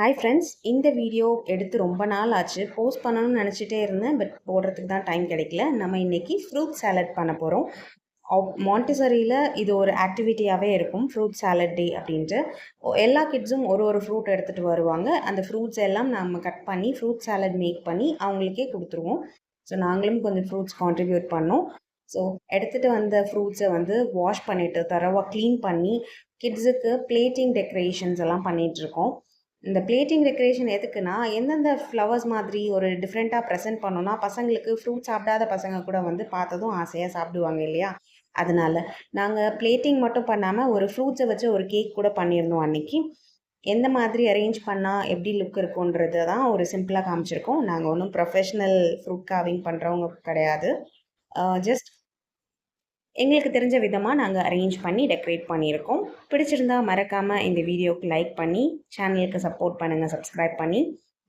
Hi friends, இந்த video எடுத்து ரொம்ப நாள் ஆச்சு. போஸ்ட் பண்ணணும்னு நினச்சிட்டே இருந்தேன், பட் போடுறதுக்கு தான் டைம் கிடைக்கல. நம்ம இன்றைக்கி ஃப்ரூட் சாலட் பண்ண போகிறோம். மாண்டிசரியில் இது ஒரு ஆக்டிவிட்டியாகவே இருக்கும், ஃப்ரூட் சாலட் டே அப்படின்ட்டு. எல்லா கிட்ஸும் ஒரு ஒரு ஃப்ரூட் எடுத்துகிட்டு வருவாங்க. அந்த ஃப்ரூட்ஸ் எல்லாம் நம்ம கட் பண்ணி ஃப்ரூட் சாலட் மேக் பண்ணி அவங்களுக்கே கொடுத்துருவோம். ஸோ நாங்களும் கொஞ்சம் ஃப்ரூட்ஸ் கான்ட்ரிபியூட் பண்ணோம். ஸோ எடுத்துகிட்டு வந்த ஃப்ரூட்ஸை வந்து வாஷ் பண்ணிவிட்டு தரவாக க்ளீன் பண்ணி கிட்ஸுக்கு பிளேட்டிங் டெக்கரேஷன்ஸ் எல்லாம் பண்ணிகிட்ருக்கோம். இந்த பிளேட்டிங் டெக்கரேஷன் எதுக்குன்னா, எந்தெந்த ஃப்ளவர்ஸ் மாதிரி ஒரு டிஃப்ரெண்ட்டாக ப்ரெசென்ட் பண்ணோன்னா பசங்களுக்கு ஃப்ரூட் சாப்பிடாத பசங்க கூட வந்து பார்த்ததும் ஆசையாக சாப்பிடுவாங்க இல்லையா? அதனால நாங்கள் பிளேட்டிங் மட்டும் பண்ணாமல் ஒரு ஃப்ரூட்ஸை வச்சு ஒரு கேக் கூட பண்ணியிருந்தோம் அன்றைக்கி. எந்த மாதிரி அரேஞ்ச் பண்ணால் எப்படி லுக் இருக்குன்றது தான் ஒரு சிம்பிளாக காமிச்சிருக்கோம். நாங்கள் ஒன்றும் ப்ரொஃபஷ்னல் ஃப்ரூட் கார்விங் பண்ணுறவங்க கிடையாது. ஜஸ்ட் எங்களுக்கு தெரிஞ்ச விதமாக நாங்கள் அரேஞ்ச் பண்ணி டெக்கரேட் பண்ணியிருக்கோம். பிடிச்சிருந்தா மறக்காமல் இந்த வீடியோவுக்கு லைக் பண்ணி சேனலுக்கு சப்போர்ட் பண்ணுங்கள், சப்ஸ்கிரைப் பண்ணி.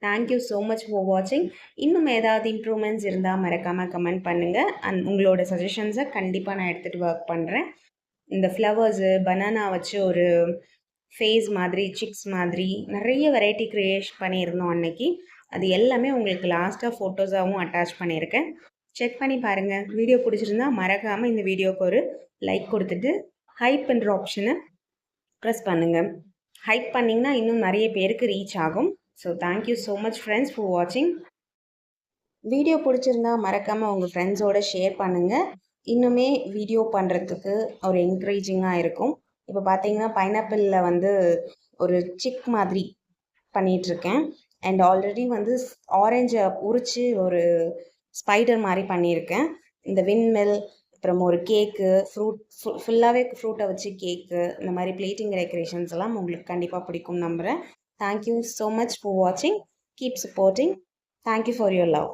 தேங்க்யூ ஸோ மச் ஃபார் வாட்சிங். இன்னும் ஏதாவது இம்ப்ரூவ்மெண்ட்ஸ் இருந்தால் மறக்காமல் கமெண்ட் பண்ணுங்கள். உங்களோட சஜஷன்ஸை கண்டிப்பாக நான் எடுத்துகிட்டு ஒர்க் பண்ணுறேன். இந்த ஃப்ளவர்ஸு பனானா வச்சு ஒரு ஃபேஸ் மாதிரி, சிக்ஸ் மாதிரி நிறைய வெரைட்டி க்ரியேட் பண்ணியிருந்தோம் அன்னைக்கு. அது எல்லாமே உங்களுக்கு லாஸ்ட்டாக ஃபோட்டோஸாகவும் அட்டாச் பண்ணியிருக்கேன். செக் பண்ணி பாருங்கள். வீடியோ பிடிச்சிருந்தா மறக்காமல் இந்த வீடியோவுக்கு ஒரு லைக் கொடுத்துட்டு ஹைப்ன்ற ஆப்ஷனை ப்ரெஸ் பண்ணுங்கள். ஹைப் பண்ணிங்கன்னா இன்னும் நிறைய பேருக்கு ரீச் ஆகும். So thank you so much friends for வாட்சிங். வீடியோ பிடிச்சிருந்தா மறக்காமல் உங்கள் ஃப்ரெண்ட்ஸோடு ஷேர் பண்ணுங்கள். இன்னுமே வீடியோ பண்ணுறதுக்கு ஒரு என்கரேஜிங்காக இருக்கும். இப்போ பார்த்தீங்கன்னா பைனாப்பிளில் வந்து ஒரு சிக் மாதிரி பண்ணிகிட்ருக்கேன். அண்ட் ஆல்ரெடி வந்து ஆரஞ்சை உரித்து ஒரு ஸ்பைடர் மாதிரி பண்ணியிருக்கேன். இந்த விண்மில், அப்புறம் ஒரு கேக்கு, ஃபுல்லாகவே ஃப்ரூட்டை வச்சு கேக்கு, இந்த மாதிரி பிளேட்டிங் டெக்கரேஷன்ஸ் எல்லாம் உங்களுக்கு கண்டிப்பாக பிடிக்கும் நம்புகிறேன். தேங்க்யூ ஸோ மச் ஃபார் வாட்சிங். Keep supporting. Thank you for your love.